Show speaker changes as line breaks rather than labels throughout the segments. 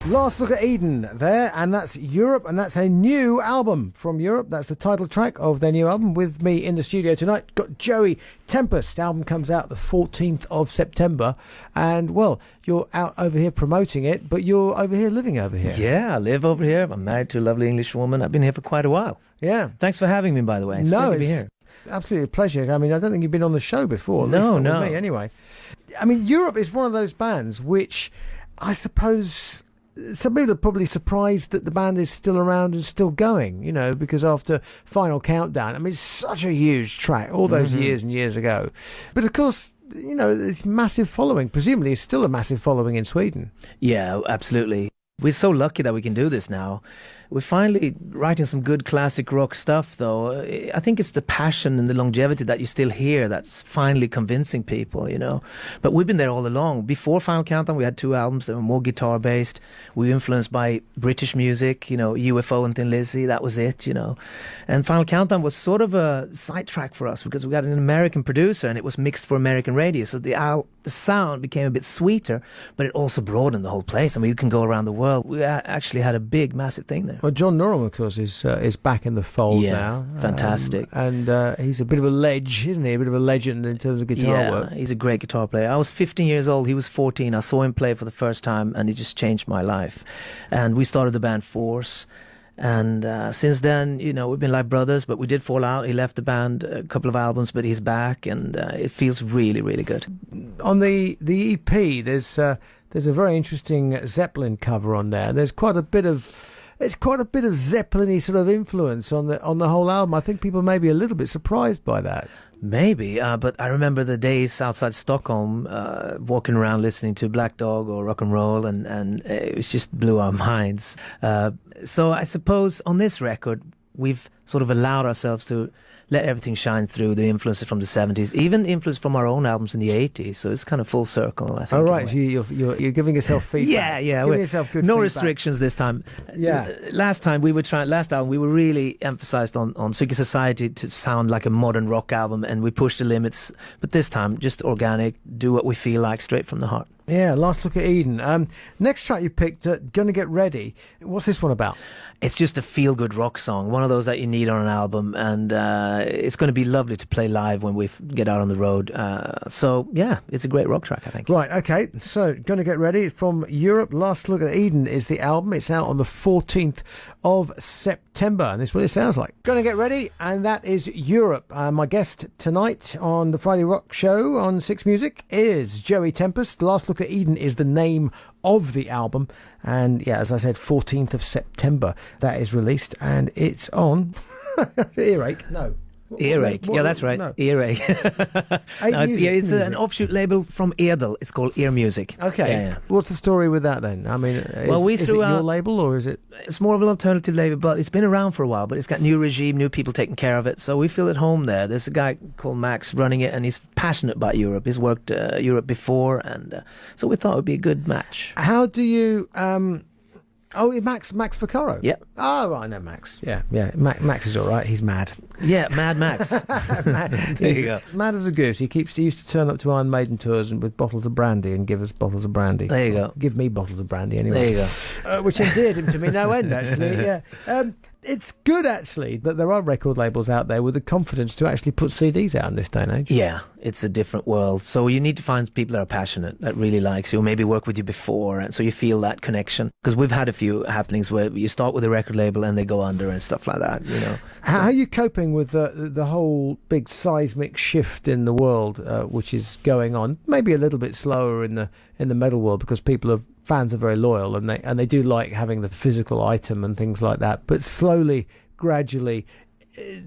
Last Look at Eden there, and that's Europe, and that's a new album from Europe. That's the title track of their new album. With me in the studio tonight, got Joey Tempest. Album comes out the 14th of September, and, well, you're out over here promoting it, but you're over here living over here.
Yeah, I live over here. I'm married to a lovely English woman. I've been here for quite a while.
Yeah.
Thanks for having me, by the way. It's great to be here.
Absolutely a pleasure. I mean, I don't think you've been on the show before.
No.
With me, anyway. I mean, Europe is one of those bands which I suppose some people are probably surprised that the band is still around and still going, you know, because after Final Countdown, I mean, it's such a huge track all those years and years ago. But of course, you know, it's massive following. Presumably, it's still a massive following in Sweden.
Yeah, absolutely. We're so lucky that we can do this now. We're finally writing some good classic rock stuff, though. I think it's the passion and the longevity that you still hear that's finally convincing people, you know. But we've been there all along. Before Final Countdown, we had 2 albums that were more guitar-based. We were influenced by British music, you know, UFO and Thin Lizzy, that was it, you know. And Final Countdown was sort of a sidetrack for us because we got an American producer and it was mixed for American radio. So the sound became a bit sweeter, but it also broadened the whole place. I mean, you can go around the world. We actually had a big, massive thing there.
Well, John Norum, of course, is back in the fold now.
Fantastic.
And he's a bit of a ledge, isn't he? A bit of a legend in terms of guitar work.
Yeah, he's a great guitar player. I was 15 years old. He was 14. I saw him play for the first time, and it just changed my life. And we started the band Force. And since then, you know, we've been like brothers, but we did fall out. He left the band a couple of albums, but he's back, and it feels really, really good.
On the EP, there's a very interesting Zeppelin cover on there. There's quite a bit of Zeppelin-y sort of influence on the whole album. I think people may be a little bit surprised by that.
Maybe, but I remember the days outside Stockholm, walking around listening to Black Dog or rock and roll, and it just blew our minds. So I suppose on this record, we've sort of allowed ourselves to let everything shine through, the influences from the 70s, even influence from our own albums in the 80s. So it's kind of full circle, I think.
Oh, right. So you're giving yourself feedback.
Yeah.
Giving yourself good
no
feedback.
Restrictions this time.
Yeah.
Last album, we were really emphasized on Secret Society to sound like a modern rock album, and we pushed the limits. But this time, just organic, do what we feel like, straight from the heart.
Yeah, Last Look at Eden. Next track you picked, Gonna Get Ready. What's this one about?
It's just a feel-good rock song, one of those that you need on an album, and it's going to be lovely to play live when we get out on the road. So, yeah, it's a great rock track, I think.
Right, okay, so Gonna Get Ready from Europe. Last Look at Eden is the album. It's out on the 14th of September, and this is what it sounds like. Gonna Get Ready, and that is Europe. My guest tonight on the Friday Rock Show on Six Music is Joey Tempest. Last Look at Eden is the name of the album, and yeah, as I said, 14th of September that is released, and it's on Earache. No.
Earache. Yeah, that's right. No. Earache. It's an offshoot label from Edel. It's called Ear Music.
Okay.
Yeah.
What's the story with that then? I mean, is it your label or is it?
It's more of an alternative label, but it's been around for a while, but it's got new regime, new people taking care of it, so we feel at home there. There's a guy called Max running it, and he's passionate about Europe. He's worked Europe before, and so we thought it would be a good match.
How do you... Max Vaccaro.
Yep.
Oh, right, I know Max. Yeah. Max is all right. He's mad.
Yeah, Mad Max. There you go.
Mad as a goose. He used to turn up to Iron Maiden tours and with bottles of brandy and give us bottles of brandy.
There you go.
Give me bottles of brandy anyway.
There you go.
Which endeared him to me no end, actually. Yeah. It's good, actually, that there are record labels out there with the confidence to actually put CDs out in this day and age.
Yeah, it's a different world. So you need to find people that are passionate, that really likes you, or maybe work with you before, and so you feel that connection. Because we've had a few happenings where you start with a record label and they go under and stuff like that, you know.
How are you coping with the whole big seismic shift in the world, which is going on? Maybe a little bit slower in the metal world because fans are very loyal and they do like having the physical item and things like that. But slowly, gradually,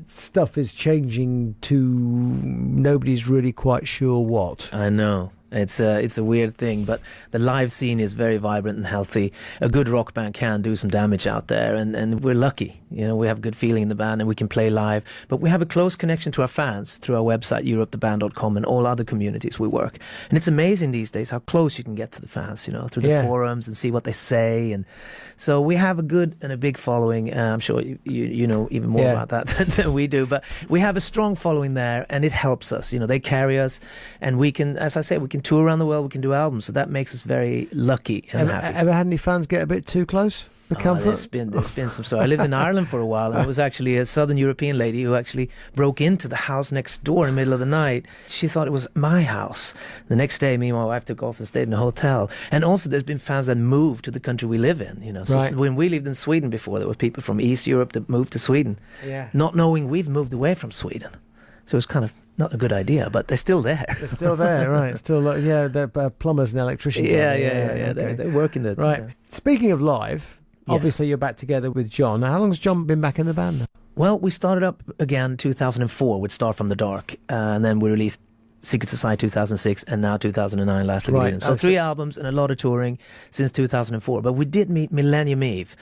stuff is changing to nobody's really quite sure what.
I know. It's a weird thing, but the live scene is very vibrant and healthy. A good rock band can do some damage out there, and we're lucky. You know, we have good feeling in the band and we can play live. But we have a close connection to our fans through our website, europetheband.com, and all other communities we work. And it's amazing these days how close you can get to the fans, you know, through the forums and see what they say. And so we have a good and a big following. I'm sure you know even more about that than we do. But we have a strong following there, and it helps us. You know, they carry us, and we can, as I say, we can tour around the world, we can do albums. So that makes us very lucky and happy.
Ever had any fans get a bit too close?
There's been some story. I lived in Ireland for a while, and it was actually a Southern European lady who actually broke into the house next door in the middle of the night. She thought it was my house. The next day, me and my wife took off and stayed in a hotel. And also, there's been fans that moved to the country we live in. You know, so when we lived in Sweden before, there were people from East Europe that moved to Sweden, not knowing we've moved away from Sweden. So it's kind of not a good idea, but they're still there.
They're still there, right? Still, they're plumbers and electricians.
Yeah. They're working the
right. Speaking of live. Obviously, you're back together with John. How long has John been back in the band now?
Well, we started up again 2004 with Start From The Dark, and then we released Secret Society 2006, and now 2009 Last Look at Eden. So 3 albums and a lot of touring since 2004. But we did meet Millennium Eve.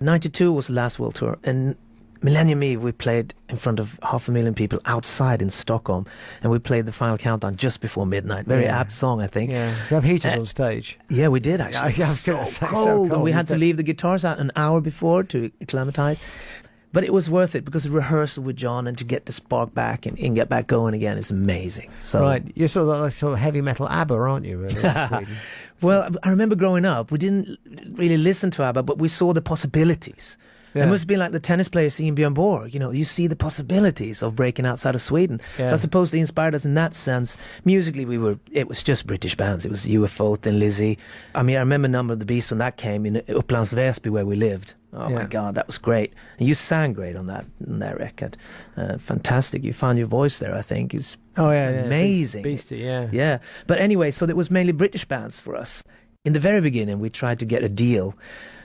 92 was the last world tour, and Millennium Eve, we played in front of 500,000 people outside in Stockholm, and we played the final countdown just before midnight. Very apt song, I think.
Yeah, you have heaters on stage.
Yeah, we did actually. So cold, and we had to leave the guitars out an hour before to acclimatize. But it was worth it because the rehearsal with John and to get the spark back and get back going again is amazing. So,
right, you're sort of heavy metal ABBA, aren't you? Really,
well, I remember growing up, we didn't really listen to ABBA, but we saw the possibilities. Yeah. It must have been like the tennis player seeing Björn Borg. You know, you see the possibilities of breaking outside of Sweden. Yeah. So I suppose they inspired us in that sense. Musically, it was just British bands. It was UFO, Thin Lizzy. I mean, I remember Number of the Beast when that came in Upplands Väsby where we lived. Oh my God, that was great. And you sang great on that record. Fantastic. You found your voice there, I think. It's amazing.
Beastie, yeah.
Yeah. But anyway, so it was mainly British bands for us. In the very beginning, we tried to get a deal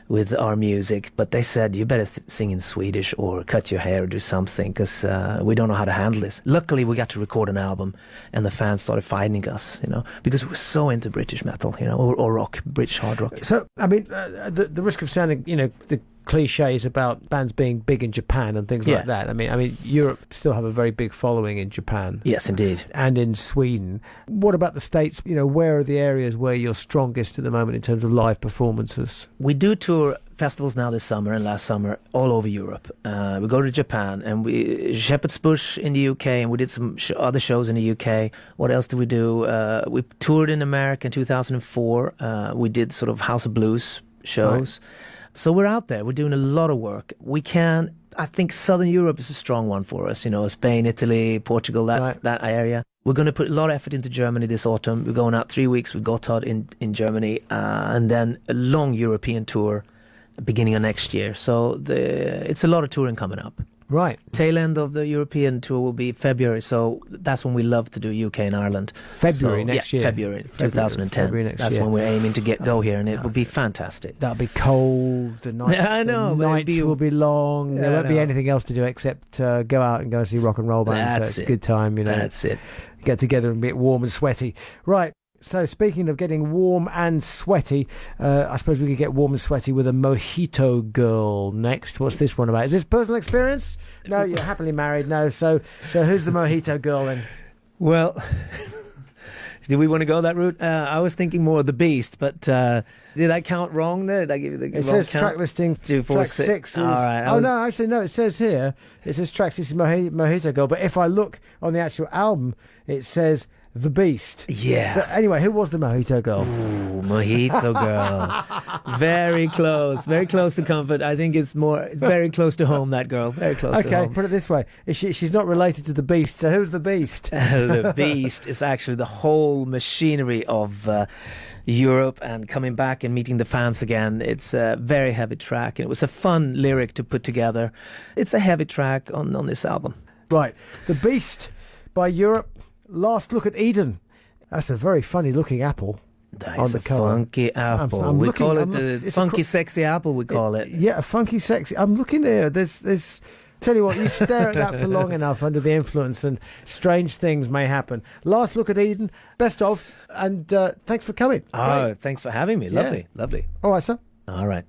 with our music, but they said you better sing in Swedish or cut your hair or do something because we don't know how to handle this. Luckily, we got to record an album, and the fans started finding us, you know, because we were so into British metal, you know, or rock, British hard rock.
So, I mean, the risk of sounding, you know, the cliches about bands being big in Japan and things like that. I mean, Europe still have a very big following in Japan.
Yes, indeed.
And in Sweden. What about the States? You know, where are the areas where you're strongest at the moment in terms of live performances?
We do tour festivals now this summer and last summer all over Europe. We go to Japan and Shepherd's Bush in the UK, and we did some other shows in the UK. What else did we do? We toured in America in 2004. We did sort of House of Blues shows. Right. So we're out there. We're doing a lot of work. I think Southern Europe is a strong one for us. You know, Spain, Italy, Portugal, that area. We're going to put a lot of effort into Germany this autumn. We're going out 3 weeks with Gotthard in Germany, and then a long European tour beginning of next year. So it's a lot of touring coming up.
Right.
Tail end of the European tour will be February, so that's when we love to do UK and Ireland.
February next year?
February 2010.
February next
that's
year.
When we're aiming to go here, and it will be fantastic.
That'll be cold, the nights,
I know,
the nights will be long, there won't be anything else to do except go out and go see rock and roll bands. So it's a good time, you know.
That's it.
Get together and get warm and sweaty. Right. So speaking of getting warm and sweaty, I suppose we could get warm and sweaty with a Mojito Girl next. What's this one about? Is this personal experience? No, you're happily married. No, so who's the Mojito Girl then?
Well, do we want to go that route? I was thinking more of the Beast, but did I count wrong there? Did I give you the wrong count?
It says track listing.
2, 4,
track
6.
6 is...
All right.
No, actually, no, it says here, it says track 6 is Mojito Girl, but if I look on the actual album, it says The Beast.
Yeah.
So anyway, who was the Mojito Girl?
Ooh, Mojito Girl. Very close to comfort. I think it's very close to home, that girl. Very close to home.
Okay, put it this way. She's not related to the Beast, so who's the Beast?
The Beast is actually the whole machinery of Europe and coming back and meeting the fans again. It's a very heavy track, and it was a fun lyric to put together. It's a heavy track on this album.
Right. The Beast by Europe. Last Look at Eden. That's a very funny looking apple.
That's a funky apple. We call it the funky sexy apple, we call it.
Yeah, a funky sexy. I'm looking here. There's tell you what, you stare at that for long enough under the influence and strange things may happen. Last Look at Eden. Best of. And thanks for coming.
Oh, thanks for having me. Lovely.
All right, sir.
All right.